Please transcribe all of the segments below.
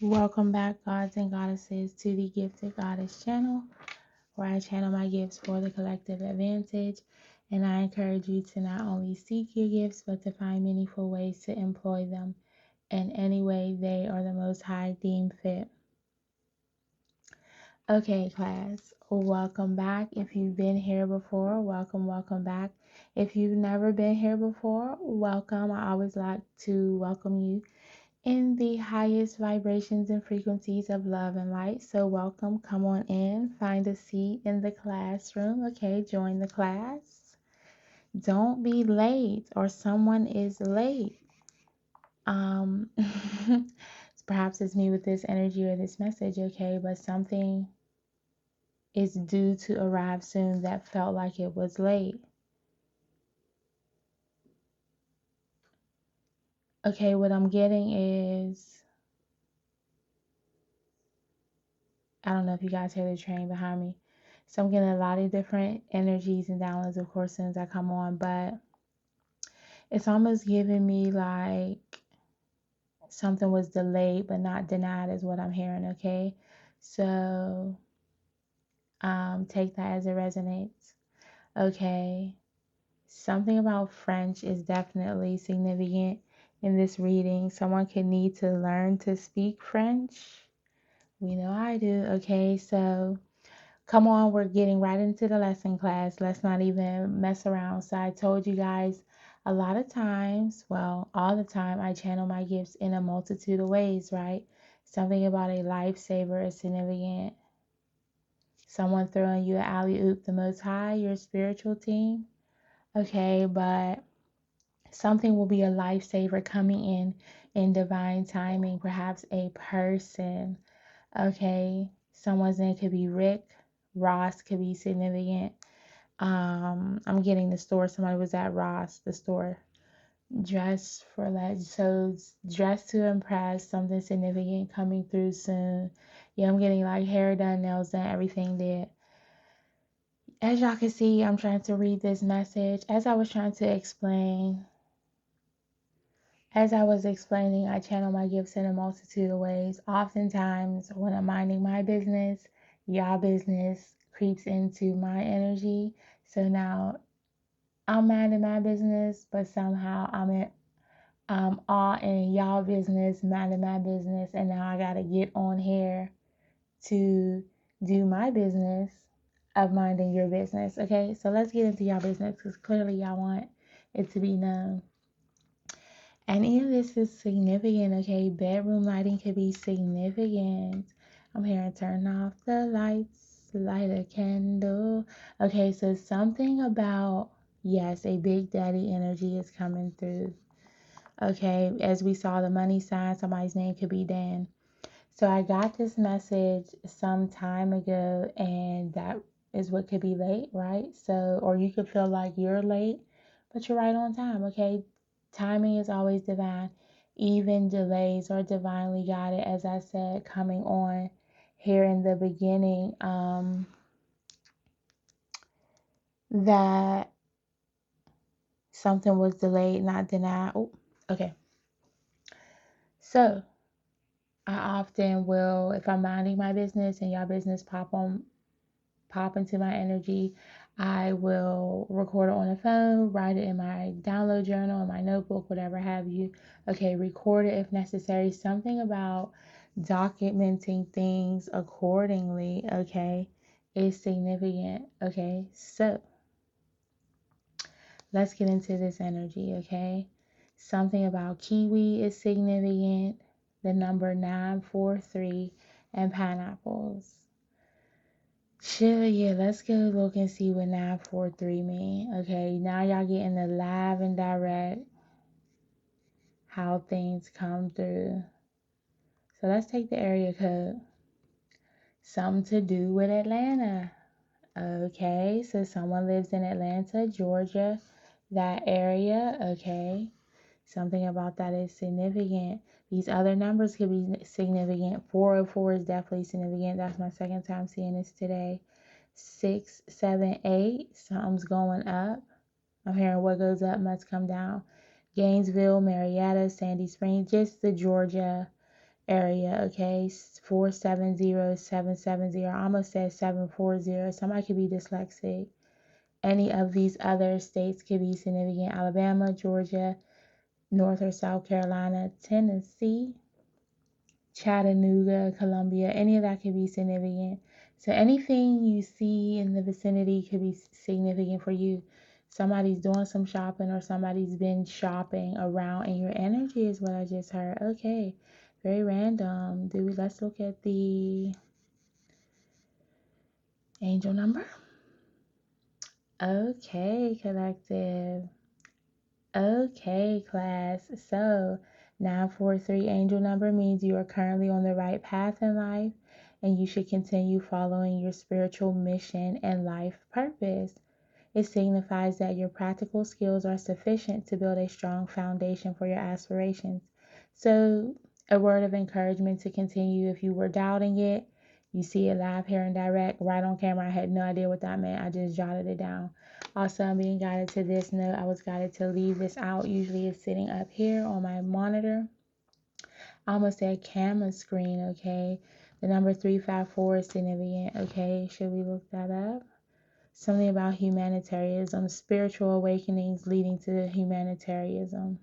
Welcome back, gods and goddesses, to the Gifted Goddess channel, where I channel my gifts for the collective advantage. And I encourage you to not only seek your gifts, but to find meaningful ways to employ them in any way they or the Most High deem fit. Okay, class, welcome back. If you've been here before, welcome back. If you've never been here before, welcome. I always like to welcome you in the highest vibrations and frequencies of love and light. So welcome, come on in, find a seat in the classroom. Okay, join the class. Don't be late or someone is late. Perhaps it's me with this energy or this message, okay, but something is due to arrive soon that felt like it was late. Okay, what I'm getting is, I don't know if you guys hear the train behind me. So I'm getting a lot of different energies and downloads, of course, since I come on, but it's almost giving me like something was delayed but not denied is what I'm hearing, okay? So take that as it resonates. Okay. Something about French is definitely significant in this reading. Someone could need to learn to speak French. We know I do. Okay, so come on, we're getting right into the lesson, class. Let's not even mess around. So I told you guys a lot of times, well, all the time, I channel my gifts in a multitude of ways, right? Something about a lifesaver is significant. Someone throwing you an alley-oop, the Most High, your spiritual team. Okay, but something will be a lifesaver coming in divine timing. Perhaps a person. Okay, someone's name could be Rick. Ross could be significant. I'm getting the store. Somebody was at Ross, the store. Dress for that. So dress to impress. Something significant coming through soon. Yeah, I'm getting like hair done, nails done, everything did. As y'all can see, I'm trying to read this message. As I was trying to explain, as I was explaining, I channel my gifts in a multitude of ways. Oftentimes, when I'm minding my business, y'all business creeps into my energy. So now I'm minding my business, but somehow I'm all in y'all business, minding my business, and now I gotta get on here to do my business of minding your business. Okay, so let's get into y'all business because clearly y'all want it to be known. And even this is significant, okay? Bedroom lighting could be significant. I'm hearing turn off the lights, light a candle. Okay, so something about, yes, a big daddy energy is coming through. Okay, as we saw the money sign, somebody's name could be Dan. So I got this message some time ago, and that is what could be late, right? So, or you could feel like you're late, but you're right on time, okay? Timing is always divine. Even delays are divinely guided, as I said, coming on here in the beginning, that something was delayed, not denied. Oh, okay. So I often will, if I'm minding my business and y'all business pop into my energy, I will record it on a phone, write it in my download journal, in my notebook, whatever have you. Okay, record it if necessary. Something about documenting things accordingly, okay, is significant. Okay, so let's get into this energy, okay? Something about kiwi is significant, the number 943, and pineapples. Sure, yeah, let's go look and see what 943 mean. Okay, now y'all getting the live and direct how things come through. So let's take the area code. Something to do with Atlanta. Okay, so someone lives in Atlanta, Georgia, that area. Okay, something about that is significant. These other numbers could be significant. 404 is definitely significant. That's my second time seeing this today. 6, 7, 8, something's going up. I'm hearing what goes up must come down. Gainesville, Marietta, Sandy Springs, just the Georgia area, okay? 470770. I almost said 740. Somebody could be dyslexic. Any of these other states could be significant. Alabama, Georgia, North or South Carolina, Tennessee, Chattanooga, Columbia, any of that could be significant. So anything you see in the vicinity could be significant for you. Somebody's doing some shopping or somebody's been shopping around in your energy is what I just heard. Okay. Very random. Let's look at the angel number. Okay, collective. Okay, class. So 943 angel number means you are currently on the right path in life and you should continue following your spiritual mission and life purpose. It signifies that your practical skills are sufficient to build a strong foundation for your aspirations. So, a word of encouragement to continue. If you were doubting it, you see it live here and direct, right on camera. I had no idea what that meant. I just jotted it down. Also, I'm being guided to this note. I was guided to leave this out. Usually it's sitting up here on my monitor. I almost said camera screen, okay? The number 354 is significant, okay? Should we look that up? Something about humanitarianism, spiritual awakenings leading to humanitarianism.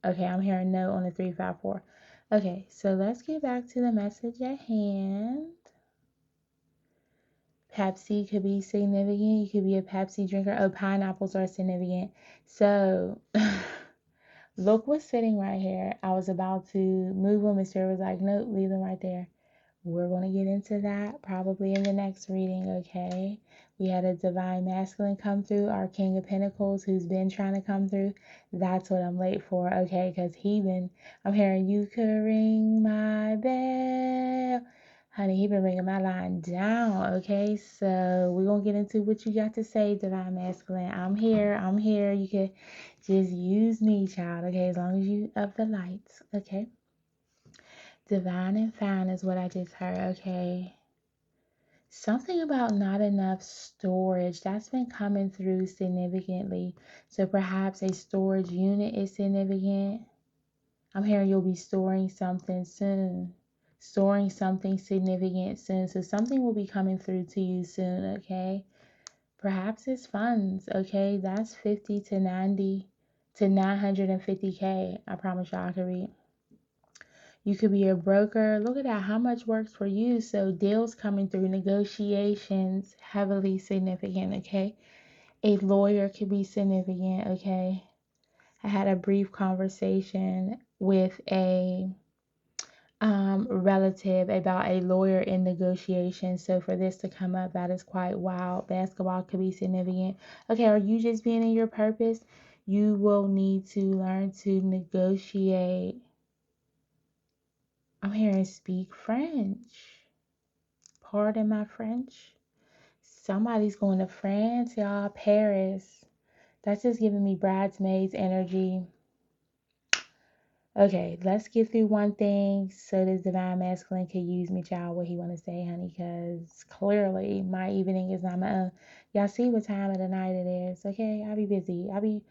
Okay, I'm hearing no on the 354. Okay, so let's get back to the message at hand. Pepsi could be significant. You could be a Pepsi drinker. Oh, pineapples are significant. So, look what's sitting right here. I was about to move them. Mr. was like, nope, leave them right there. We're going to get into that probably in the next reading, okay? We had a divine masculine come through, our King of Pentacles, who's been trying to come through. That's what I'm late for, okay? Because I'm hearing, you could ring my bell. Honey, he been ringing my line down, okay? So we're going to get into what you got to say, divine masculine. I'm here. You can just use me, child, okay? As long as you up the lights, okay? Divine and fine is what I just heard, okay? Something about not enough storage. That's been coming through significantly. So perhaps a storage unit is significant. I'm hearing you'll be storing something soon. Storing something significant soon. So something will be coming through to you soon, okay? Perhaps it's funds, okay? That's 50 to 90 to 950K. I promise y'all I can read. You could be a broker. Look at that. How much works for you? So deals coming through, negotiations, heavily significant, okay? A lawyer could be significant, okay? I had a brief conversation with a relative about a lawyer in negotiation. So for this to come up, that is quite wild. Basketball could be significant. Okay, are you just being in your purpose? You will need to learn to negotiate. I'm hearing speak French. Pardon my French. Somebody's going to France, y'all. Paris. That's just giving me bridesmaids energy. Okay, let's get through one thing so this divine masculine can use me, child. What he want to say, honey? Because clearly my evening is not my own. Y'all see what time of the night it is? Okay, I'll be busy. I'll be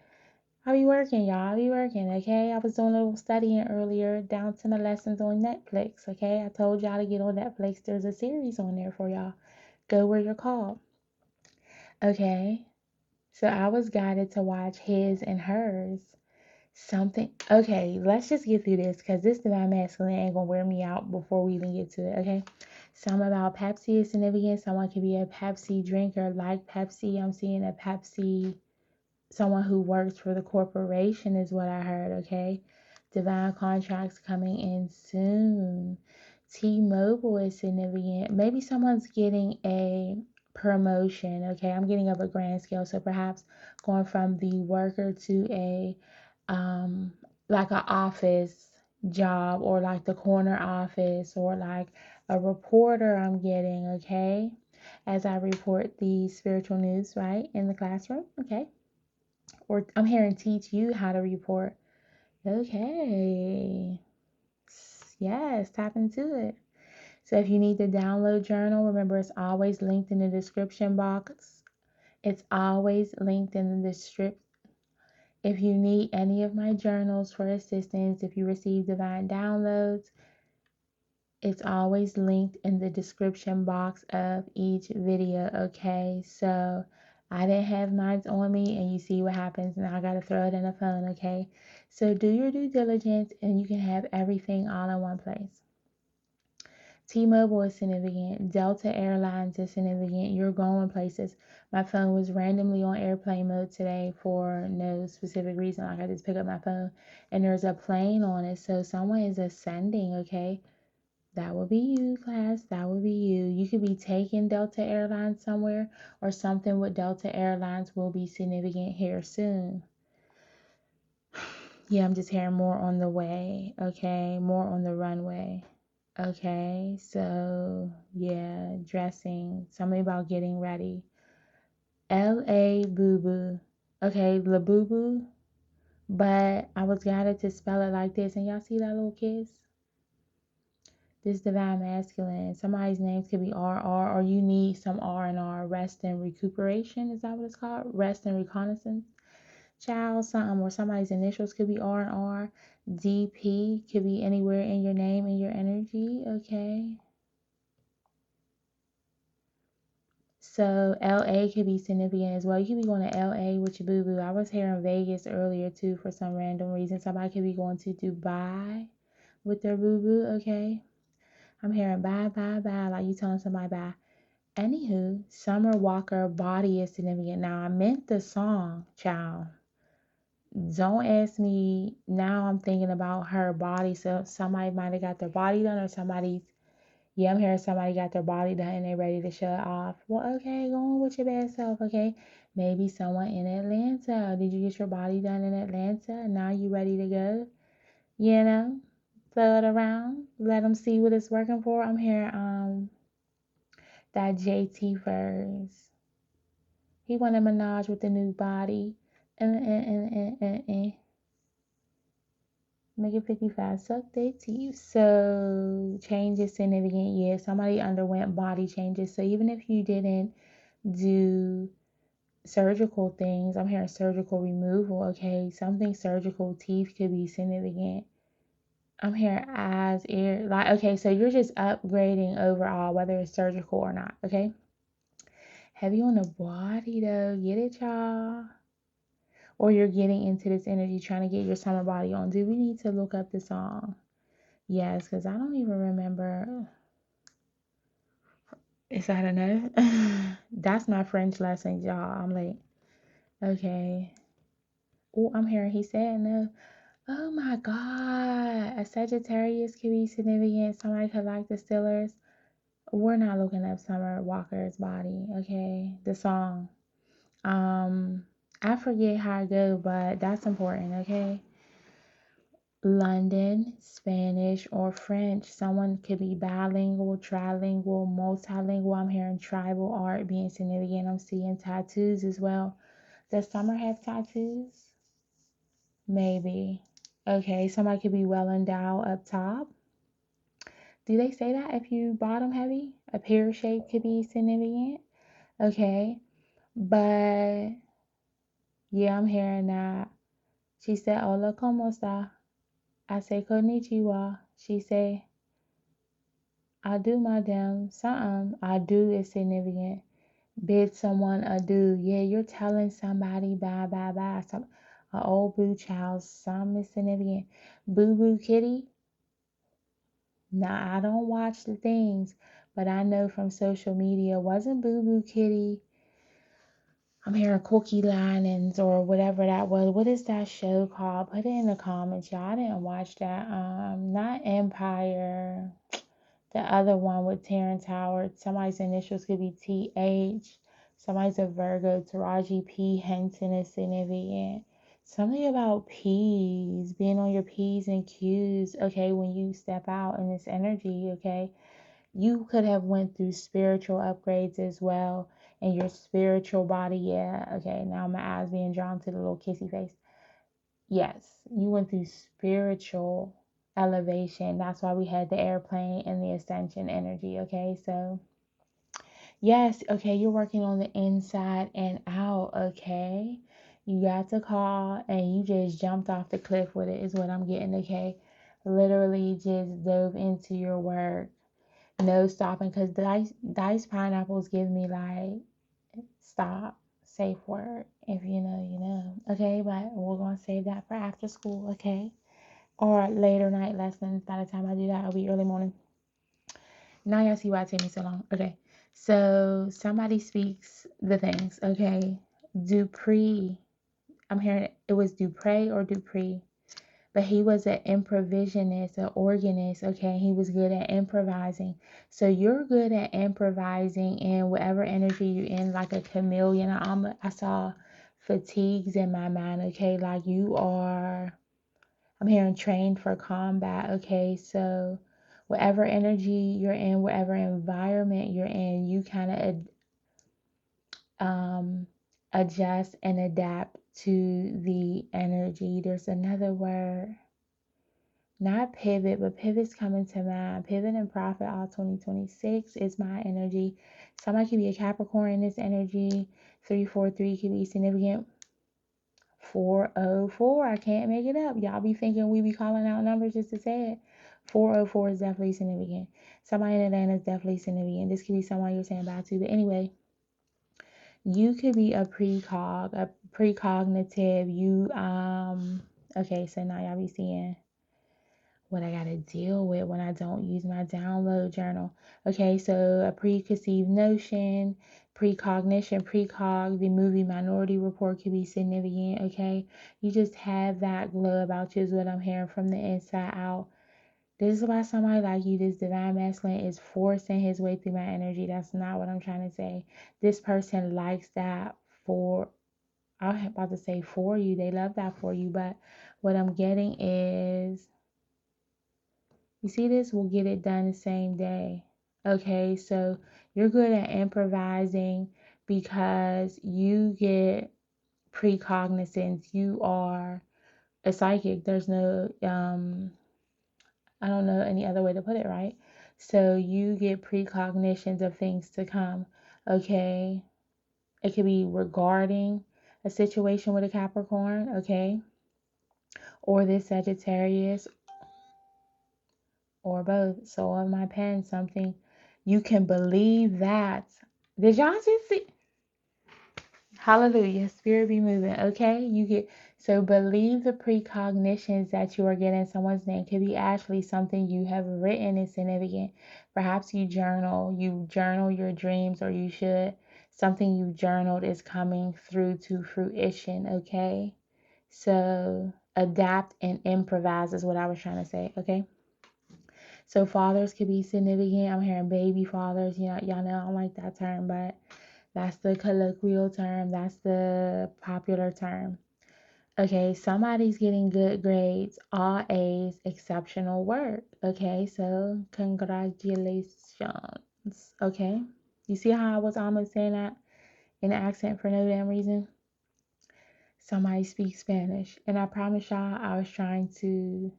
working, y'all. I'll be working, okay? I was doing a little studying earlier, down to my lessons on Netflix, okay? I told y'all to get on Netflix. There's a series on there for y'all. Go where you're called, okay? So I was guided to watch His and Hers. Something, okay, let's just get through this because this divine masculine ain't gonna wear me out before we even get to it, okay? Something about Pepsi is significant. Someone could be a Pepsi drinker, like Pepsi. I'm seeing a Pepsi. Someone who works for the corporation is what I heard, okay? Divine contracts coming in soon. T-Mobile is significant. Maybe someone's getting a promotion, okay? I'm getting up a grand scale. So perhaps going from the worker to a like an office job or like the corner office or like a reporter I'm getting, okay? As I report the spiritual news, right, in the classroom, okay? Or I'm here and teach you how to report. Okay. Yes, tap into it. So if you need the download journal, remember it's always linked in the description box. It's always linked in the description. If you need any of my journals for assistance, if you receive divine downloads, It's always linked in the description box of each video, okay? So I didn't have mine on me, and you see what happens. Now I gotta throw it in the phone, okay? So do your due diligence, and you can have everything all in one place. T-Mobile is significant. Delta Airlines is significant. You're going places. My phone was randomly on airplane mode today for no specific reason. Like, I just pick up my phone and there's a plane on it. So someone is ascending, okay? That will be you, class. That will be you. You could be taking Delta Airlines somewhere, or something with Delta Airlines will be significant here soon. Yeah, I'm just hearing more on the way, okay? More on the runway. Okay, so yeah, dressing. Something about getting ready. L.A. Boo Boo. Okay, La Boo Boo. But I was guided to spell it like this. And y'all see that little kiss? This divine masculine. Somebody's names could be RR, or you need some R&R. Rest and recuperation. Is that what it's called? Rest and reconnaissance. Child, something, or somebody's initials could be R&R. DP could be anywhere in your name and your energy. Okay. So LA could be significant as well. You could be going to LA with your boo-boo. I was here in Vegas earlier too for some random reason. Somebody could be going to Dubai with their boo-boo, okay? I'm hearing bye, bye, bye, like you telling somebody bye. Anywho, Summer Walker body is significant. Now, I meant the song, child. Don't ask me. Now I'm thinking about her body. So somebody might have got their body done, or somebody's, yeah, I'm hearing somebody got their body done and they're ready to shut off. Well, okay, go on with your bad self, okay? Maybe someone in Atlanta. Did you get your body done in Atlanta? Now you ready to go? You know, throw it around. Let them see what it's working for. I'm hearing that JT first. He wanted Minaj with the new body. Make it 55. Suck their teeth. So change is significant. Yeah, somebody underwent body changes. So even if you didn't do surgical things, I'm hearing surgical removal. Okay, something surgical. Teeth could be significant. I'm hearing eyes, ear, like, okay, so you're just upgrading overall, whether it's surgical or not. Okay, heavy on the body though. Get it, y'all? Or you're getting into this energy trying to get your summer body on. Do we need to look up the song? Yes, because I don't even remember. Is that a no? That's my French lesson, y'all. I'm like, okay. Oh, I'm hearing he said no. Oh my God. A Sagittarius could be significant. Somebody could like the Steelers. We're not looking up Summer Walker's body, okay? The song. I forget how it goes, but that's important, okay? London, Spanish, or French. Someone could be bilingual, trilingual, multilingual. I'm hearing tribal art being significant. I'm seeing tattoos as well. Does Summer have tattoos? Maybe. Okay, somebody could be well endowed up top. Do they say that if you bottom heavy? A pear shape could be significant. Okay, but yeah, I'm hearing that. She said, Hola, ¿cómo está? I say, Konnichiwa. She say, I do my damn something. I do is significant. Bid someone adieu. Yeah, you're telling somebody bye, bye, bye. Some a old boo child. Some is significant. Boo boo kitty. Now I don't watch the things, but I know from social media, wasn't Boo Boo Kitty? I'm hearing Cookie Linings or whatever that was. What is that show called? Put it in the comments, y'all. I didn't watch that. Not Empire. The other one with Terrence Howard. Somebody's initials could be TH. Somebody's a Virgo. Taraji P. Henson is significant. Something about P's, being on your P's and Q's. Okay, when you step out in this energy, okay, you could have went through spiritual upgrades as well, and your spiritual body. Yeah, okay, now my eyes being drawn to the little kissy face. Yes, you went through spiritual elevation. That's why we had the airplane and the ascension energy. Okay, so yes, okay, you're working on the inside and out. Okay, you got the call and you just jumped off the cliff with it, is what I'm getting. Okay, literally just dove into your work, no stopping. Because diced pineapples give me like stop, safe word. If you know, you know. Okay, but we're gonna save that for after school, okay? Or later night lessons. By the time I do that, it'll be early morning. Now y'all see why it takes me so long. Okay. So somebody speaks the things, okay? Dupree. I'm hearing it was Dupre or Dupree. But he was an improvisionist, an organist, okay? He was good at improvising. So you're good at improvising in whatever energy you're in, like a chameleon. I saw fatigues in my mind, okay? Like you are, I'm hearing trained for combat, okay? So whatever energy you're in, whatever environment you're in, you kind of adjust and adapt to the energy. There's another word. Not pivot, but pivot's coming to mind. Pivot and profit all 2026 is my energy. Somebody could be a Capricorn in this energy. 343 could be significant. 404, I can't make it up. Y'all be thinking we be calling out numbers just to say it. 404 is definitely significant. Somebody in Atlanta is definitely significant. This could be someone you're saying bye to. But anyway, you could be a precognitive. Okay, so now y'all be seeing what I gotta deal with when I don't use my download journal. Okay, so a preconceived notion, precognition, precog, the movie Minority Report could be significant. Okay, you just have that glow about you, is what I'm hearing from the inside out. This is why somebody like you, this divine masculine, is forcing his way through my energy. That's not what I'm trying to say. This person likes that for, I'm about to say for you, they love that for you, but what I'm getting is, you see this? We'll get it done the same day. Okay, so you're good at improvising because you get precognizance. You are a psychic. There's no, I don't know any other way to put it, right? So you get precognitions of things to come. Okay, it could be regarding a situation with a Capricorn, okay, or this Sagittarius, or both. So on my pen, something you can believe that. Did y'all just see? Hallelujah. Spirit be moving. Okay. You get, so believe the precognitions that you are getting someone's name. Could be actually something you have written is significant. Perhaps you journal your dreams, or you should. Something you journaled is coming through to fruition. Okay. So adapt and improvise is what I was trying to say. Okay. So fathers could be significant. I'm hearing baby fathers. You know, y'all know I don't like that term, but that's the colloquial term. That's the popular term. Okay, somebody's getting good grades, all A's, exceptional work. Okay, so congratulations. Okay, you see how I was almost saying that in an accent for no damn reason? Somebody speaks Spanish, and I promise y'all I was trying to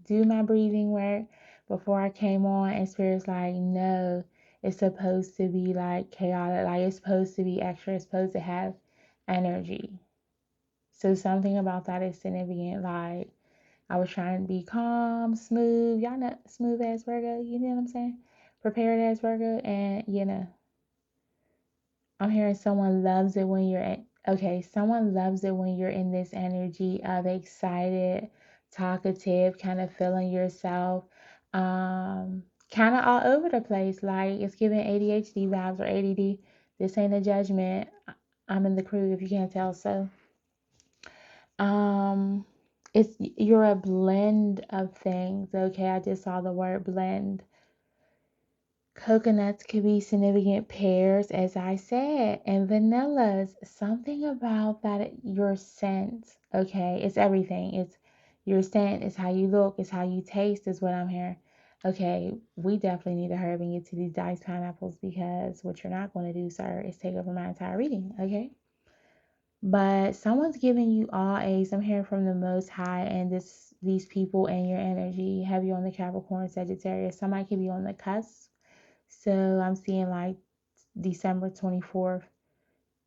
do my breathing work before I came on, and Spirit's like, no, it's supposed to be like chaotic, like it's supposed to be extra, it's supposed to have energy. So something about that is significant. Like I was trying to be calm, smooth, y'all know, smooth as Virgo, you know what I'm saying? Prepared as Virgo, and you know, I'm hearing someone loves it when you're at, okay, someone loves it when you're in this energy of excited, talkative, kind of feeling yourself, kind of all over the place. Like it's giving ADHD vibes or ADD. This ain't a judgment. I'm in the crew if you can't tell. So, um, you're a blend of things. Okay, I just saw the word blend. Coconuts could be significant, pears, as I said, and vanillas. Something about that, your scent, okay? It's everything. It's your scent, it's how you look, it's how you taste, is what I'm hearing. Okay, we definitely need to hurry up and get to these diced pineapples, because what you're not going to do, sir, is take over my entire reading, okay? But someone's giving you all A's. I'm hearing from the Most High, and these people and your energy have you on the Capricorn, Sagittarius. Somebody could be on the cusp. So I'm seeing like December 24th,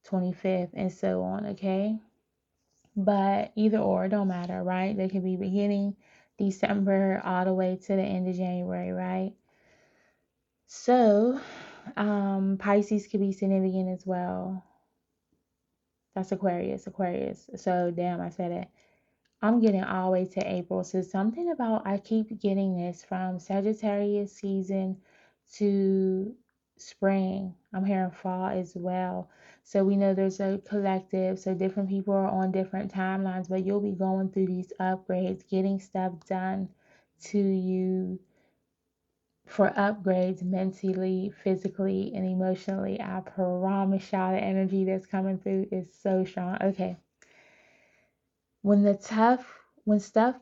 25th, and so on, okay? But either or, it don't matter, right? They could be beginning December all the way to the end of January, right? So, Pisces could be significant as well. That's Aquarius, Aquarius. So, damn, I said it. I'm getting all the way to April. So, something about, I keep getting this from Sagittarius season to spring. I'm hearing fall as well. So, we know there's a collective. So, different people are on different timelines, but you'll be going through these upgrades, getting stuff done to you for upgrades mentally, physically, and emotionally. I promise y'all the energy that's coming through is so strong. Okay. When stuff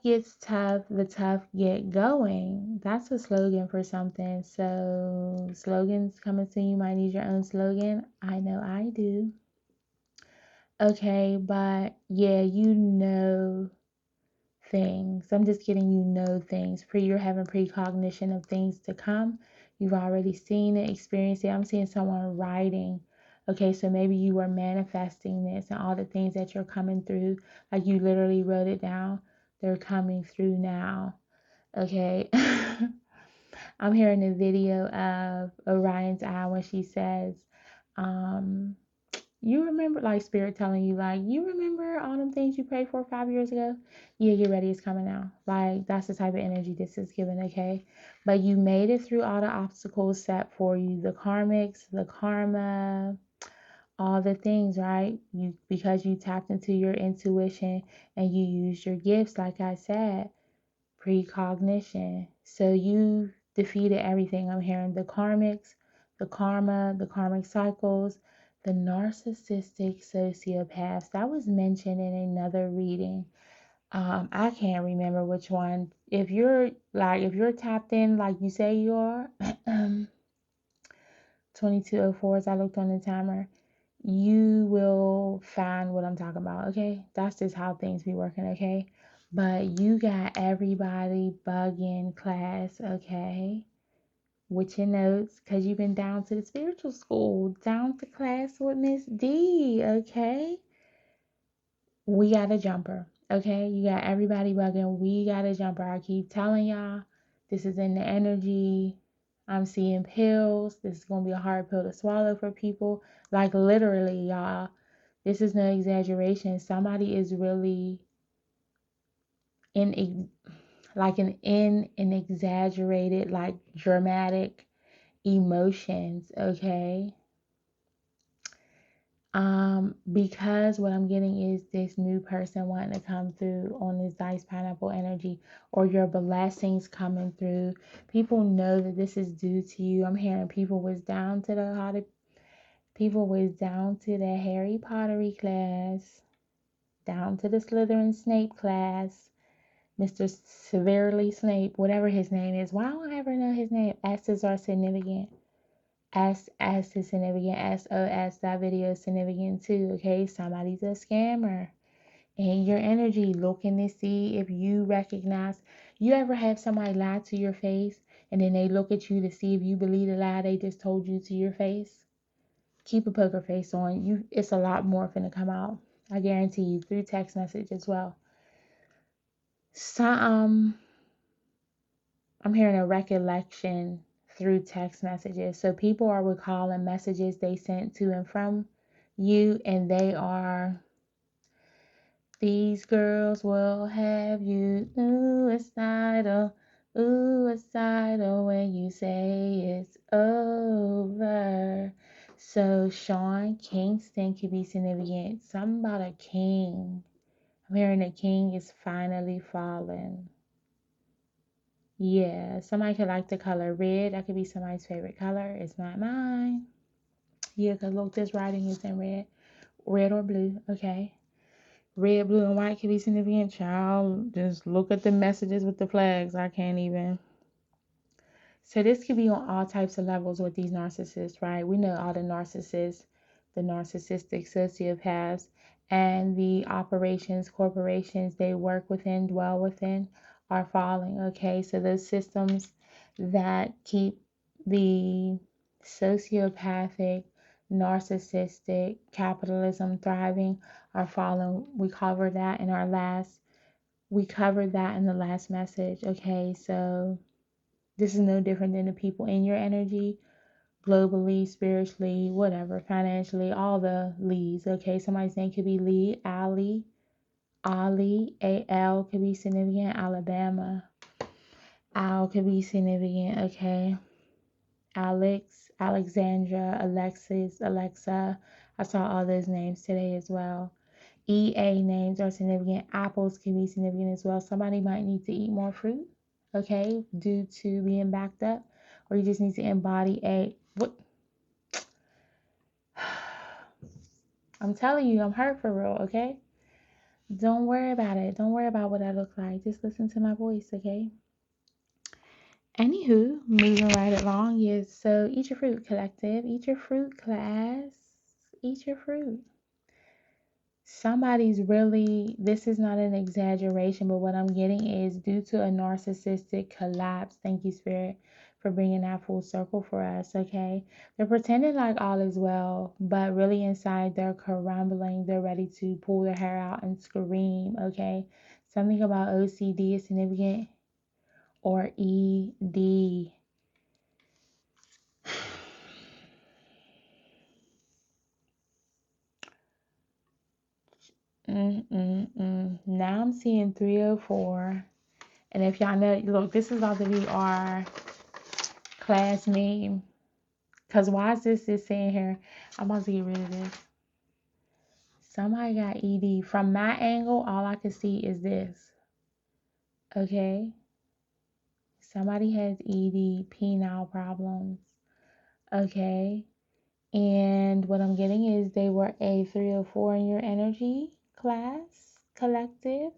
gets tough, the tough get going. That's a slogan for something. So slogans coming soon. You might need your own slogan. I know I do. Okay, but yeah, things. I'm just getting things. You're having precognition of things to come. You've already seen it, experienced it. I'm seeing someone writing. Okay, so maybe you were manifesting this and all the things that you're coming through, like you literally wrote it down. They're coming through now. Okay. I'm hearing a video of Orion's Eye when she says, um, you remember, like spirit telling you, like, you remember all them things you prayed for 5 years ago? Yeah, get ready, it's coming now. Like, that's the type of energy this is giving, okay? But you made it through all the obstacles set for you, the karmics, the karma, all the things, right? Because you tapped into your intuition and you used your gifts, like I said, precognition. So you defeated everything. I'm hearing the karmics, the karma, the karmic cycles, the narcissistic sociopaths. That was mentioned in another reading. I can't remember which one. If you're tapped in like you say you are, 2204 as I looked on the timer, you will find what I'm talking about, okay? That's just how things be working, okay? But you got everybody bugging class, okay? With your notes, because you've been down to the spiritual school, down to class with Miss D, okay? We got a jumper, okay? You got everybody bugging. We got a jumper. I keep telling y'all, this is in the energy. I'm seeing pills. This is going to be a hard pill to swallow for people. Like, literally, y'all. This is no exaggeration. Somebody is really in an exaggerated, like dramatic emotions, okay? Because what I'm getting is this new person wanting to come through on this nice pineapple energy, or your blessings coming through. People know that this is due to you. I'm hearing people was down to the Harry Pottery class, down to the Slytherin Snape class, Mr. Severely Snape, whatever his name is. Why don't I ever know his name? S's are significant. S is significant. SOS, that video is significant too. Okay, somebody's a scammer. And your energy, looking to see if you recognize. You ever have somebody lie to your face and then they look at you to see if you believe the lie they just told you to your face? Keep a poker face on. It's a lot more finna come out. I guarantee you, through text message as well. Some I'm hearing a recollection through text messages. So people are recalling messages they sent to and from you, and they are, these girls will have you suicidal when you say it's over. So Sean Kingston could be significant. Something about a king. I'm hearing a king is finally falling. Yeah, somebody could like the color red. That could be somebody's favorite color. It's not mine. Yeah, because look, this writing is in red. Red or blue, okay. Red, blue, and white could be significant. Child, just look at the messages with the flags. I can't even. So this could be on all types of levels with these narcissists, right? We know all the narcissists, the narcissistic sociopaths, and the corporations they work within, dwell within, are falling. Okay, so those systems that keep the sociopathic, narcissistic capitalism thriving are falling. We covered that in our last We covered that in the last message. Okay, so this is no different than the people in your energy, globally, spiritually, whatever, financially, all the leads. Okay, somebody's name could be Lee, Ali, A-L could be significant, Alabama, Al could be significant. Okay, Alex, Alexandra, Alexis, Alexa. I saw all those names today as well. EA names are significant. Apples can be significant as well. Somebody might need to eat more fruit, okay, due to being backed up, or you just need to embody a what? I'm telling you, I'm hurt for real, okay? Don't worry about it. Don't worry about what I look like. Just listen to my voice, okay? Anywho, moving right along, yes. So eat your fruit, collective. Eat your fruit, class. Eat your fruit. Somebody's really, this is not an exaggeration, but what I'm getting is due to a narcissistic collapse. Thank you, Spirit, for bringing that full circle for us, okay? They're pretending like all is well, but really inside they're crumbling. They're ready to pull their hair out and scream, okay? Something about OCD is significant, or ED. Now I'm seeing 304. And if y'all know, look, this is about to be our class name. Because why is this saying here? I'm about to get rid of this. Somebody got ED. From my angle, all I can see is this. Okay? Somebody has ED, penile problems. Okay? And what I'm getting is they were a 304 in your energy class, collective.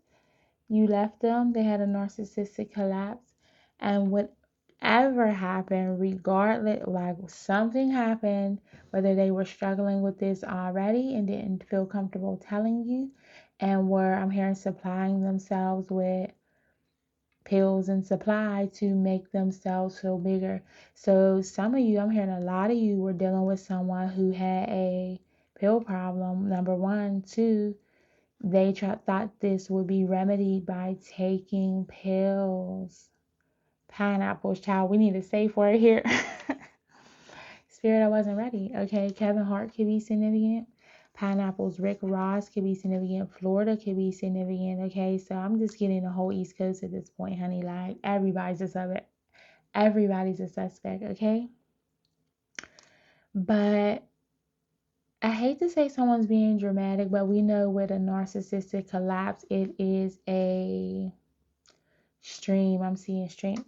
You left them, they had a narcissistic collapse. And whatever happened, regardless, like something happened, whether they were struggling with this already and didn't feel comfortable telling you, and were, I'm hearing, supplying themselves with pills and supply to make themselves feel bigger. So some of you, I'm hearing a lot of you were dealing with someone who had a pill problem, number one. Two, they thought this would be remedied by taking pills. Pineapples, child. We need a safe word here. Spirit, I wasn't ready. Okay, Kevin Hart could be significant. Pineapples, Rick Ross could be significant. Florida could be significant. Okay, so I'm just getting the whole East Coast at this point, honey. Like everybody's a suspect. Everybody's a suspect. Okay, but I hate to say someone's being dramatic, but we know with a narcissistic collapse, it is a stream. I'm seeing stream.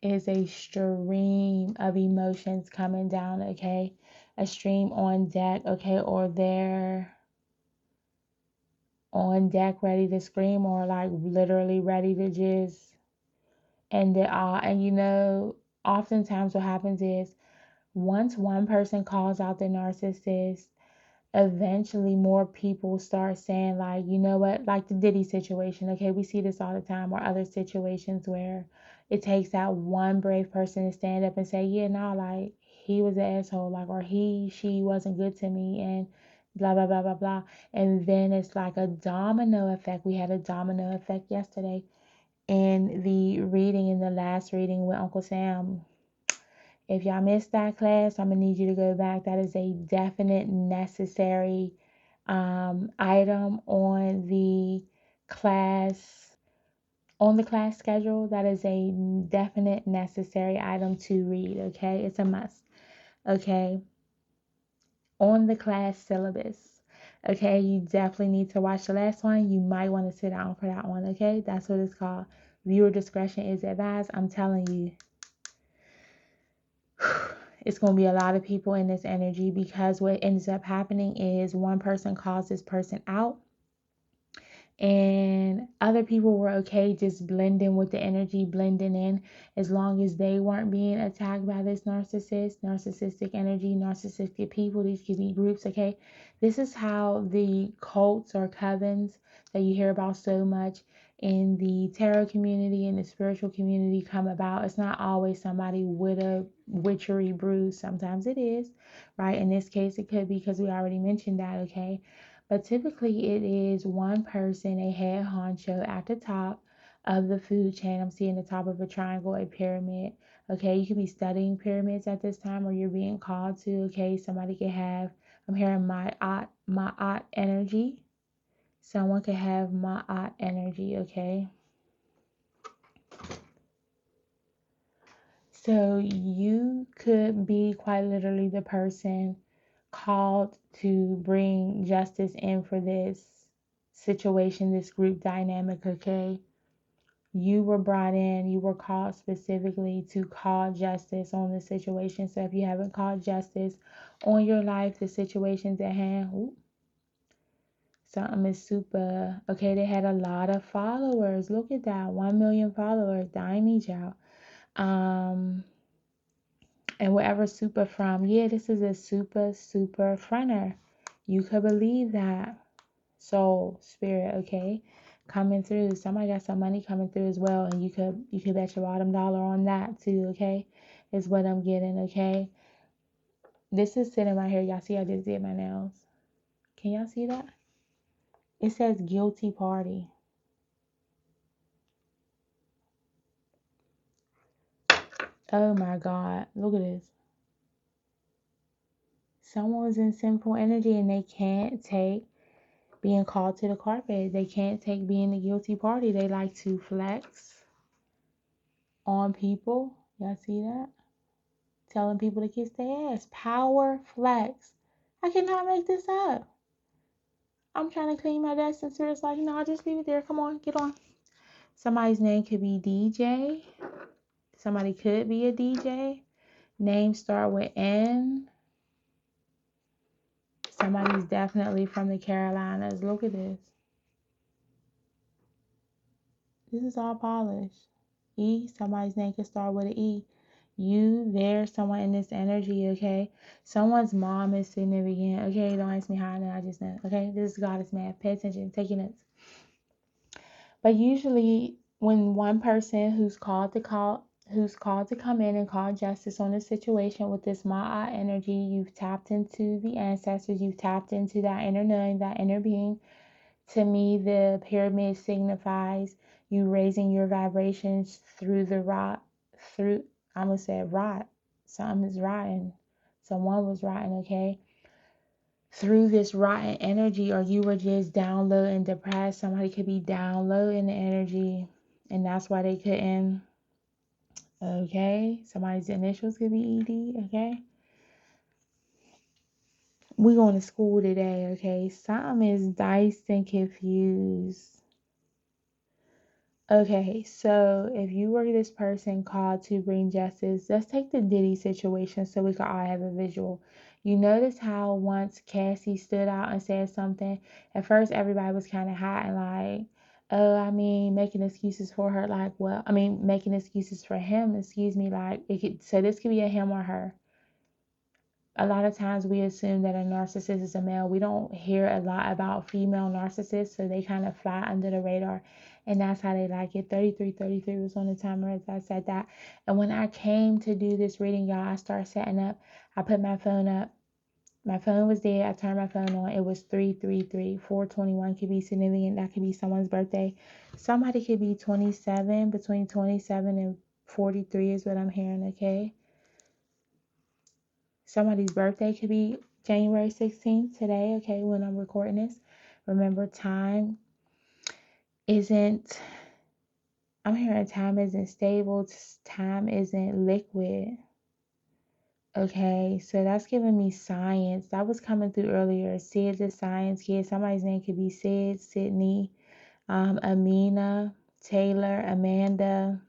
Is a stream of emotions coming down, okay? A stream on deck, okay? Or they're on deck ready to scream, or like literally ready to just end it all. And you know, oftentimes what happens is once one person calls out the narcissist, eventually more people start saying, like, you know what, like the Diddy situation. Okay, we see this all the time, or other situations where it takes that one brave person to stand up and say, yeah, no, like he was an asshole, like, or she wasn't good to me, and blah blah blah blah blah. And then it's like a domino effect. We had a domino effect yesterday in the reading, in the last reading with Uncle Sam. If y'all missed that class, I'm gonna need you to go back. That is a definite necessary item class on the class schedule. That is a definite necessary item to read. Okay, it's a must. Okay, on the class syllabus. Okay, you definitely need to watch the last one. You might want to sit down for that one. Okay, that's what it's called. Viewer discretion is advised. I'm telling you. It's going to be a lot of people in this energy, because what ends up happening is one person calls this person out, and other people were okay just blending with the energy, blending in, as long as they weren't being attacked by this narcissistic energy, narcissistic people. These could be groups, okay? This is how the cults or covens that you hear about so much in the tarot community and the spiritual community come about. It's not always somebody with a witchery brew. Sometimes it is, right? In this case, it could be, because we already mentioned that, okay? But typically it is one person, a head honcho at the top of the food chain. I'm seeing the top of a triangle, a pyramid. Okay, you could be studying pyramids at this time, or you're being called to. Okay, somebody could have, I'm hearing Ma'at energy. Someone could have Ma'at energy, okay? So you could be quite literally the person called to bring justice in for this situation, this group dynamic, okay? You were brought in, you were called specifically to call justice on the situation. So if you haven't called justice on your life, the situations at hand, something is super. Okay, they had a lot of followers. Look at that, 1 million followers. Dime y'all. And wherever super from, yeah, this is a super fronter. You could believe that. Soul, spirit, okay, coming through. Somebody got some money coming through as well, and you could bet your bottom dollar on that too, okay? Is what I'm getting, okay? This is sitting right here. Y'all see I just did my nails. Can y'all see that? It says guilty party. Oh my God. Look at this. Someone's in sinful energy and they can't take being called to the carpet. They can't take being the guilty party. They like to flex on people. Y'all see that? Telling people to kiss their ass. Power flex. I cannot make this up. I'm trying to clean my desk and Spirit's like, no, just leave it there. Come on, get on. Somebody's name could be DJ. Somebody could be a DJ. Names start with N. Somebody's definitely from the Carolinas. Look at this. This is all polished. E, somebody's name could start with an E. You, there, someone in this energy, okay? Someone's mom is significant, okay? Don't ask me how I know, I just know, okay? This is Goddess Math. Pay attention, take your notes. But usually, when one person who's called to come in and call justice on the situation with this Ma'a energy, you've tapped into the ancestors, you've tapped into that inner knowing, that inner being. To me, the pyramid signifies you raising your vibrations through the rot, through, I almost said rot. Something is rotten. Someone was rotten, okay? Through this rotten energy, or you were just down low and depressed. Somebody could be down low in the energy, and that's why they couldn't, okay? Somebody's initials could be ED, okay? We going to school today, okay? Something is diced and confused. Okay, so if you were this person called to bring justice, let's take the Diddy situation so we can all have a visual. You notice how once Cassie stood out and said something, at first everybody was kind of hot and like, oh, I mean, making excuses for her, like, well, I mean, making excuses for him, excuse me, like, it could, so this could be a him or her. A lot of times we assume that a narcissist is a male. We don't hear a lot about female narcissists, so they kind of fly under the radar. And that's how they like it. 3333 was on the timer as I said that. And when I came to do this reading, y'all, I started setting up. I put my phone up. My phone was dead. I turned my phone on. It was 333. 421 could be significant. That could be someone's birthday. Somebody could be 27, between 27 and 43 is what I'm hearing, okay? Somebody's birthday could be January 16th today, okay, when I'm recording this. Remember, time isn't, I'm hearing time isn't stable, time isn't liquid. Okay, so that's giving me science. That was coming through earlier. Sid the science kid. Somebody's name could be Sid, Sydney, Amina, Taylor, Amanda.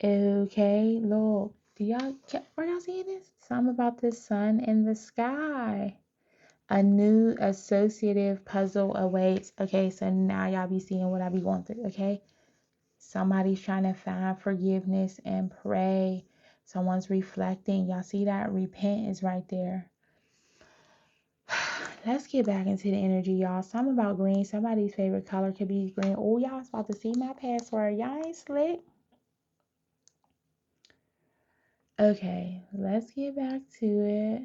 Okay, look. Are y'all seeing this? Something about the sun in the sky. A new associative puzzle awaits. Okay, so now y'all be seeing what I be going through, okay? Somebody's trying to find forgiveness and pray. Someone's reflecting. Y'all see that? Repent is right there. Let's get back into the energy, y'all. Something about green. Somebody's favorite color could be green. Oh, y'all about to see my password. Y'all ain't slick. Okay, let's get back to it.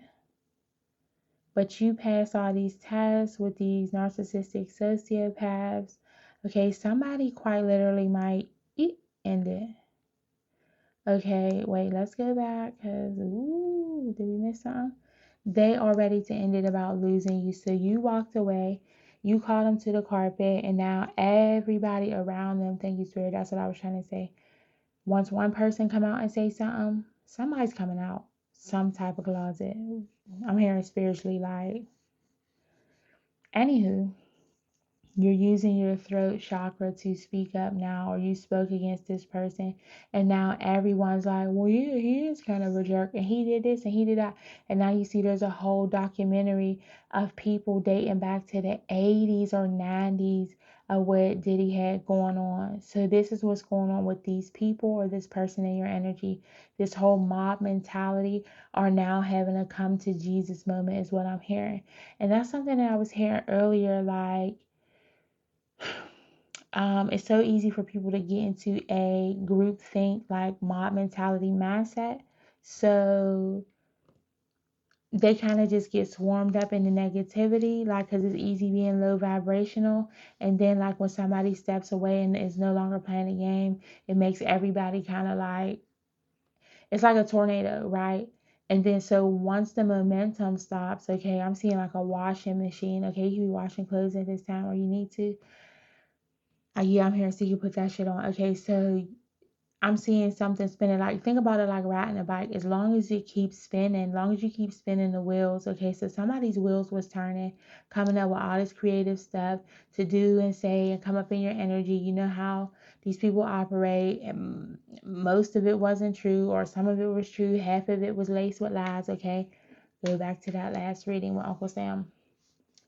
But you pass all these tests with these narcissistic sociopaths. Okay, somebody quite literally might end it. Okay, wait, let's go back because, ooh, did we miss something? They are ready to end it about losing you. So you walked away, you called them to the carpet, and now everybody around them, thank you, Spirit, that's what I was trying to say. Once one person come out and say something, somebody's coming out some type of closet. I'm hearing spiritually like, anywho, you're using your throat chakra to speak up now, or you spoke against this person, and now everyone's like, well, yeah, he is kind of a jerk, and he did this and he did that. And now you see there's a whole documentary of people dating back to the 80s or 90s of what Diddy had going on. So this is what's going on with these people, or this person in your energy. This whole mob mentality are now having a come to Jesus moment is what I'm hearing. And that's something that I was hearing earlier, like, it's so easy for people to get into a group think, like mob mentality mindset. So they kind of just get swarmed up in the negativity, like, because it's easy being low vibrational. And then, like, when somebody steps away and is no longer playing the game, it makes everybody kind of like, it's like a tornado, right? And then, so once the momentum stops, okay, I'm seeing like a washing machine. Okay, you can be washing clothes at this time, or you need to. Yeah, I'm here, so you put that shit on. Okay, so I'm seeing something spinning. Like, think about it like riding a bike. As long as it keeps spinning, as long as you keep spinning the wheels. Okay, so somebody's wheels was turning, coming up with all this creative stuff to do and say and come up in your energy. You know how these people operate, and most of it wasn't true, or some of it was true, half of it was laced with lies. Okay, go back to that last reading with Uncle Sam.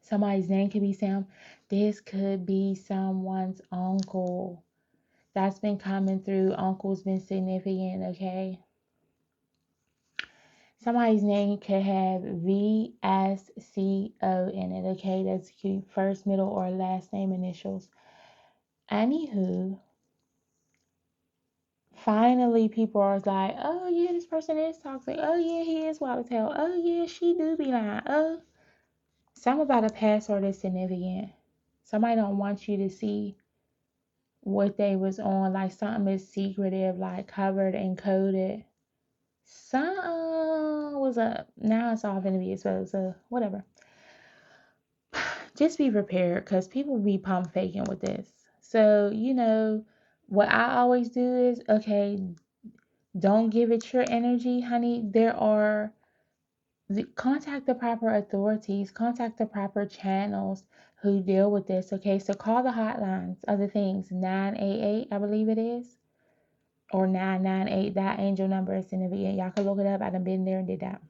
Somebody's name could be Sam. This could be someone's uncle. That's been coming through. Uncle's been significant, okay? Somebody's name could have VSCO in it, okay? That's cute. First, middle, or last name initials. Anywho, finally people are like, oh yeah, this person is toxic. Oh yeah, he is wild as hell. Oh yeah, she do be lying. Oh, something about a password is significant. Somebody don't want you to see what they was on. Like, something is secretive, like covered and coded. Something was up. Now it's all gonna be exposed. So whatever. Just be prepared, because people be pump faking with this. So, what I always do is, okay, don't give it your energy, honey. Contact the proper authorities, contact the proper channels who deal with this. Okay, so call the hotlines. Other things, 988, I believe it is, or 998. That angel number is in the beginning. Y'all can look it up. I done been there and did that.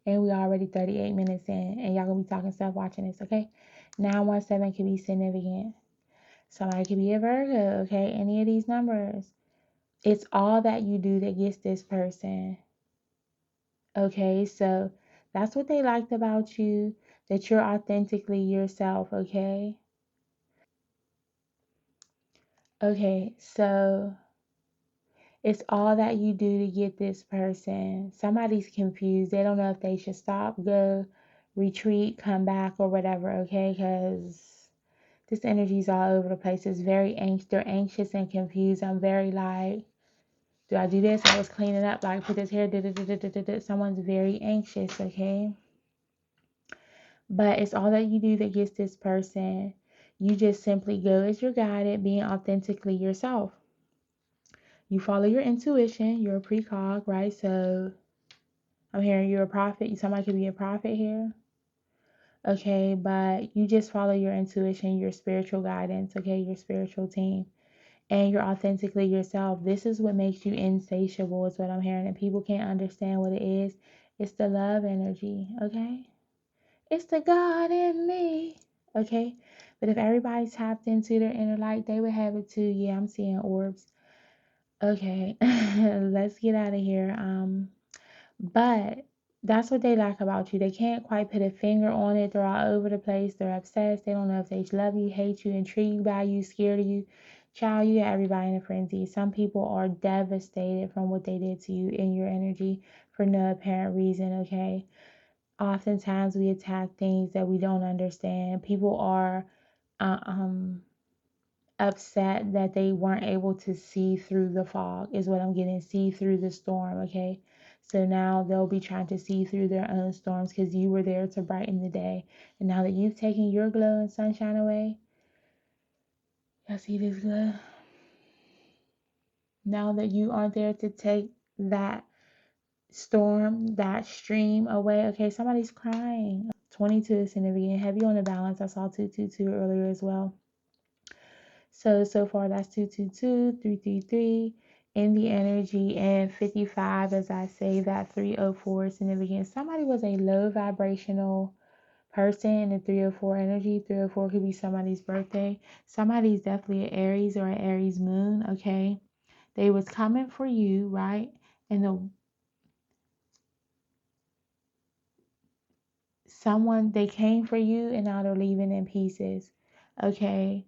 And we already 38 minutes in, and y'all gonna be talking stuff watching this, okay? 917 could be significant. Somebody could be a Virgo, okay? Any of these numbers. It's all that you do that gets this person, okay? So that's what they liked about you, that you're authentically yourself, okay? Okay, so it's all that you do to get this person. Somebody's confused. They don't know if they should stop, go, retreat, come back, or whatever, okay? Because this energy is all over the place. It's very anxious. They're anxious and confused. I'm very like, do I do this? I was cleaning up, like, put this here. Someone's very anxious, okay? But it's all that you do that gets this person. You just simply go as you're guided, being authentically yourself. You follow your intuition. You're a precog, right? So I'm hearing you're a prophet. Somebody could be a prophet here. Okay, but you just follow your intuition, your spiritual guidance, okay, your spiritual team. And you're authentically yourself. This is what makes you insatiable, is what I'm hearing. And people can't understand what it is. It's the love energy, okay? It's the God in me, okay? But if everybody tapped into their inner light, they would have it too. Yeah, I'm seeing orbs. Okay, let's get out of here. But that's what they like about you. They can't quite put a finger on it. They're all over the place. They're obsessed. They don't know if they love you, hate you, intrigued by you, scared of you. Child, you got everybody in a frenzy. Some people are devastated from what they did to you in your energy for no apparent reason, okay? oftentimes we attack things that we don't understand. People are uh, um upset that they weren't able to see through the fog, is what I'm getting. See through the storm, okay? So now they'll be trying to see through their own storms because you were there to brighten the day. And now that you've taken your glow and sunshine away, y'all see this glow? Now that you aren't there to take that storm, that stream away, okay, somebody's crying. 22 is significant. Heavy on the balance. I saw 222 earlier as well. So far that's 222, 333 in the energy, and 55 as I say that 304 is significant. Somebody was a low vibrational person in the 304 energy. 304 could be somebody's birthday. Somebody's definitely an Aries or an Aries moon, okay? They was coming for you, right? And they came for you and now they're leaving in pieces, okay?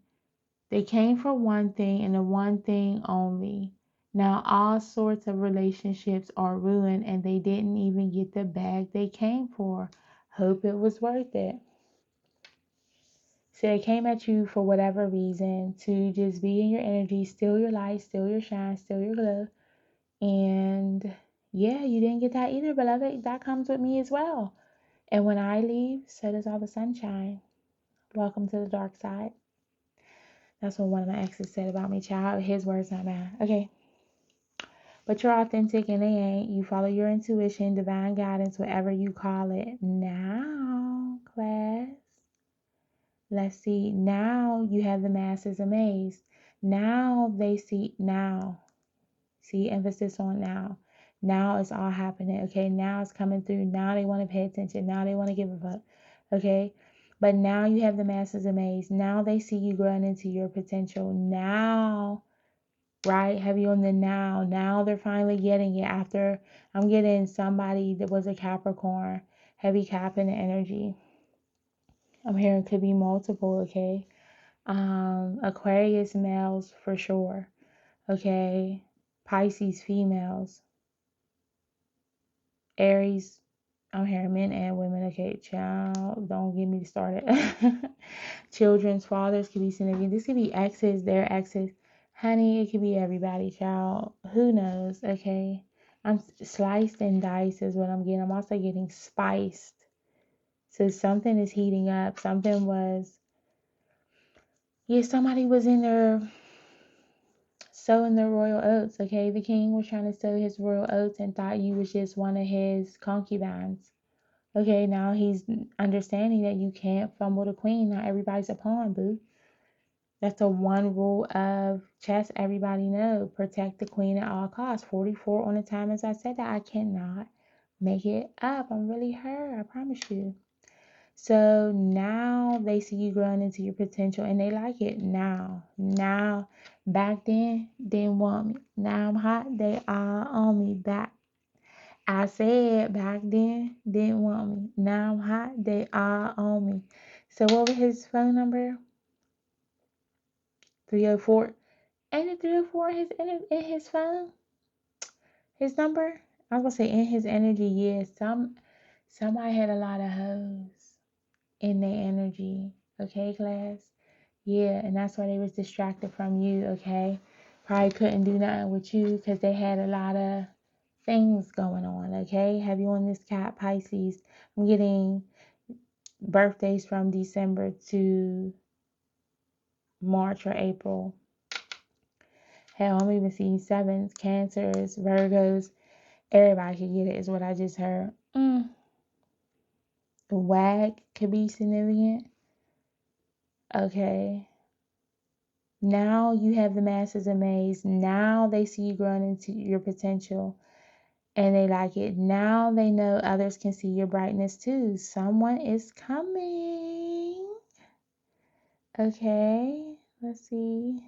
They came for one thing and the one thing only. Now all sorts of relationships are ruined and they didn't even get the bag they came for. Hope it was worth it. So they came at you for whatever reason, to just be in your energy, steal your light, steal your shine, steal your glow. And yeah, you didn't get that either, beloved. That comes with me as well. And when I leave, so does all the sunshine. Welcome to the dark side. That's what one of my exes said about me, child. His words, not mine. Okay. But you're authentic and they ain't. You follow your intuition, divine guidance, whatever you call it. Now, class, let's see. Now you have the masses amazed. Now they see. Now. See, emphasis on now. Now it's all happening. Okay. Now it's coming through. Now they want to pay attention. Now they want to give a fuck. Okay. But now you have the masses amazed. Now they see you growing into your potential. Now, right? Heavy on the now. Now they're finally getting it after I'm getting somebody that was a Capricorn, heavy cap in the energy. I'm hearing could be multiple, okay? Aquarius males for sure, okay? Pisces females, Aries, I'm hearing men and women, okay? Child, don't get me started. Children's fathers could be significant. This could be exes, their exes. Honey, it could be everybody, child. Who knows, okay? I'm sliced and diced is what I'm getting. I'm also getting spiced. So something is heating up. Somebody was in there sowing the royal oats, okay? The king was trying to sow his royal oats and thought you was just one of his concubines. Okay, now he's understanding that you can't fumble the queen. Not everybody's a pawn, boo. That's a one rule of chess everybody know. Protect the queen at all costs. 44 on the time as I said that. I cannot make it up. I'm really her. I promise you. So now they see you growing into your potential and they like it now. Now, back then, didn't want me. Now I'm hot. They all on me back. I said back then, didn't want me. Now I'm hot. They all on me. So what was his phone number? 304. Ain't it 304 in his phone? His number? I was gonna say in his energy, yeah. Somebody had a lot of hoes in their energy. Okay, class? Yeah, and that's why they was distracted from you, okay? Probably couldn't do nothing with you because they had a lot of things going on, okay? Have you on this cat Pisces? I'm getting birthdays from December to March or April. Hell, I'm even seeing sevens, cancers, Virgos. Everybody could get it, is what I just heard. The WAG could be significant. Okay. Now you have the masses amazed. Now they see you growing into your potential and they like it. Now they know others can see your brightness too. Someone is coming. Okay. Let's see.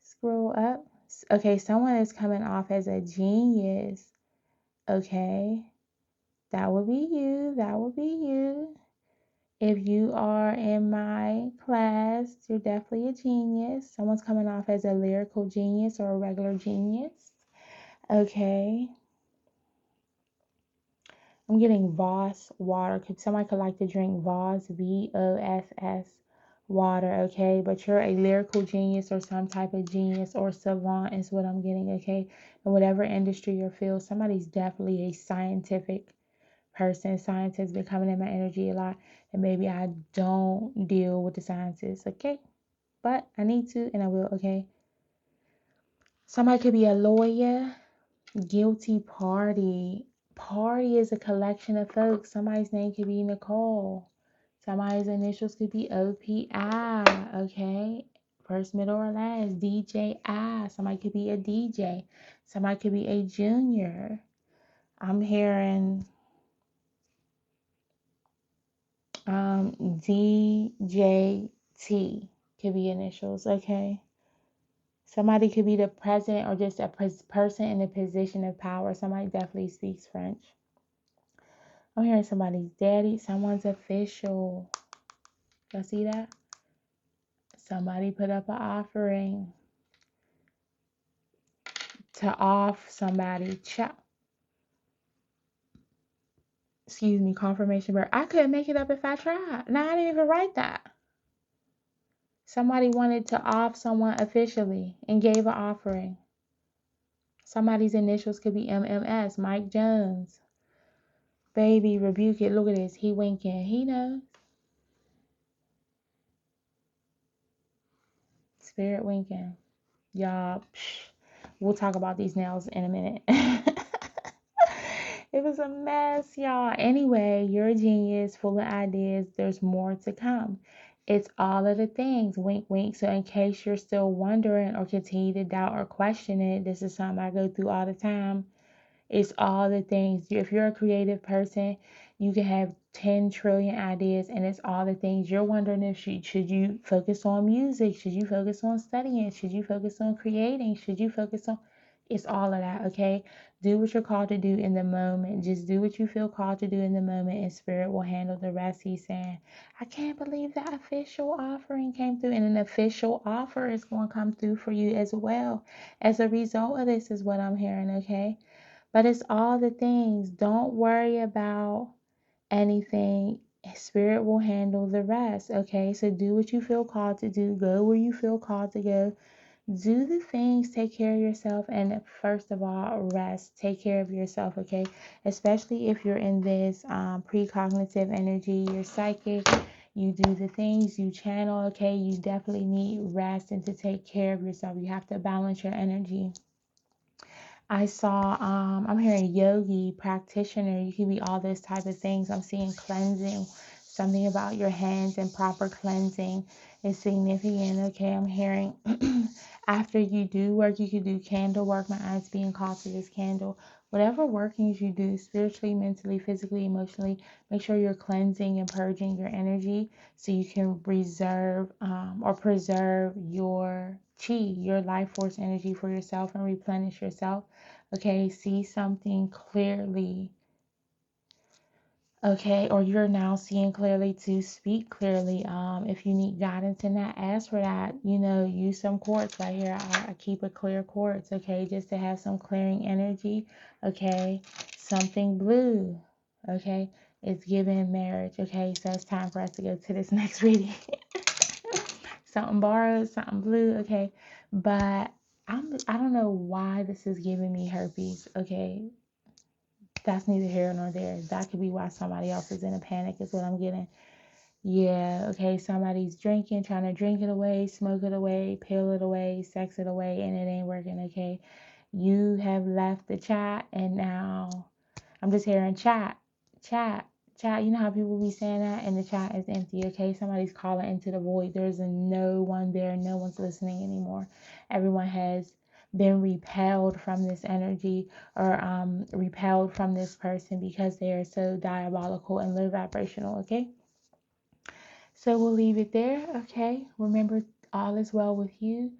Scroll up. Okay, someone is coming off as a genius. Okay. That would be you. That would be you. If you are in my class, you're definitely a genius. Someone's coming off as a lyrical genius or a regular genius. Okay. I'm getting Voss water. Somebody could like to drink Voss, Voss water, okay? But you're a lyrical genius or some type of genius or savant is what I'm getting, okay? In whatever industry or field, somebody's definitely a scientific person. Science has been coming in my energy a lot, and maybe I don't deal with the sciences, okay? But I need to, and I will, okay? Somebody could be a lawyer. Guilty party. Party is a collection of folks. Somebody's name could be Nicole. Somebody's initials could be OPI. Okay. First, middle, or last. DJI. Somebody could be a DJ. Somebody could be a junior. I'm hearing DJT could be initials. Okay. Somebody could be the president or just a person in a position of power. Somebody definitely speaks French. I'm hearing somebody's daddy, someone's official. Y'all see that? Somebody put up an offering to off somebody. Excuse me, confirmation bird. I couldn't make it up if I tried. Now I didn't even write that. Somebody wanted to off someone officially and gave an offering. Somebody's initials could be MMS, Mike Jones. Baby, rebuke it. Look at this. He winking. He knows. Spirit winking. Y'all, we'll talk about these nails in a minute. It was a mess, y'all. Anyway, you're a genius, full of ideas. There's more to come. It's all of the things. Wink, wink. So, in case you're still wondering or continue to doubt or question it, this is something I go through all the time. It's all the things. If you're a creative person, you can have 10 trillion ideas, and it's all the things. You're wondering if should you focus on music? Should you focus on studying? Should you focus on creating? Should you focus on... It's all of that, okay? Do what you're called to do in the moment. Just do what you feel called to do in the moment, and Spirit will handle the rest. He's saying, I can't believe that official offering came through, and an official offer is going to come through for you as well. As a result of this is what I'm hearing, okay? But it's all the things. Don't worry about anything. Spirit will handle the rest. Okay. So do what you feel called to do. Go where you feel called to go. Do the things. Take care of yourself. And first of all, rest. Take care of yourself. Okay. Especially if you're in this precognitive energy, you're psychic. You do the things, you channel. Okay. You definitely need rest and to take care of yourself. You have to balance your energy. I saw, I'm hearing yogi, practitioner. You can be all this type of things. I'm seeing cleansing, something about your hands and proper cleansing is significant. Okay, I'm hearing after you do work, you can do candle work. My eyes being called to this candle. Whatever workings you do, spiritually, mentally, physically, emotionally, make sure you're cleansing and purging your energy so you can reserve or preserve your chi, your life force energy for yourself and replenish yourself. Okay, see something clearly. Okay, or you're now seeing clearly to speak clearly. If you need guidance in that, ask for that. Use some quartz right here. I keep a clear quartz, okay, just to have some clearing energy. Okay, something blue. Okay, it's giving marriage. Okay, so it's time for us to go to this next reading. Something borrowed, something blue. Okay, but I don't know why this is giving me herpes. Okay, that's neither here nor there. That could be why somebody else is in a panic, is what I'm getting. Yeah, okay, somebody's drinking, trying to drink it away, smoke it away, pill it away, sex it away, and it ain't working, okay? You have left the chat, and now I'm just hearing chat, chat, chat. You know how people be saying that, and the chat is empty, okay? Somebody's calling into the void. There's no one there. No one's listening anymore. Everyone has been repelled from this energy or repelled from this person because they are so diabolical and low vibrational, okay? So we'll leave it there, okay? Remember, all is well with you.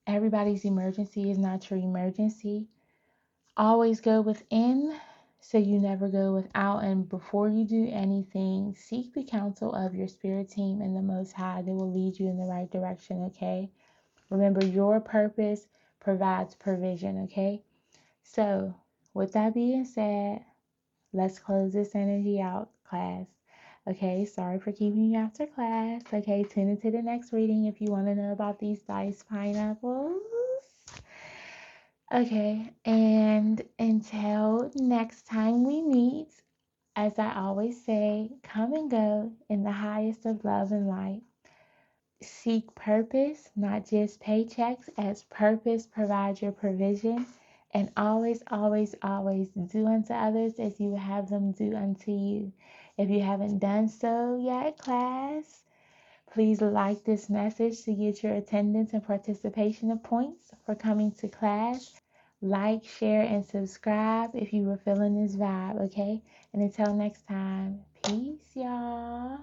Everybody's emergency is not your emergency. Always go within so you never go without. And before you do anything, seek the counsel of your spirit team and the Most High. They will lead you in the right direction, okay? Remember, your purpose provides provision, okay? So, with that being said, let's close this energy out, class. Okay, sorry for keeping you after class. Okay, tune into the next reading if you want to know about these diced pineapples. Okay, and until next time we meet, as I always say, come and go in the highest of love and light. Seek purpose, not just paychecks, as purpose provides your provision. And always, always, always do unto others as you would have them do unto you. If you haven't done so yet, class, please like this message to get your attendance and participation points for coming to class. Like, share, and subscribe if you were feeling this vibe, okay? And until next time, peace, y'all.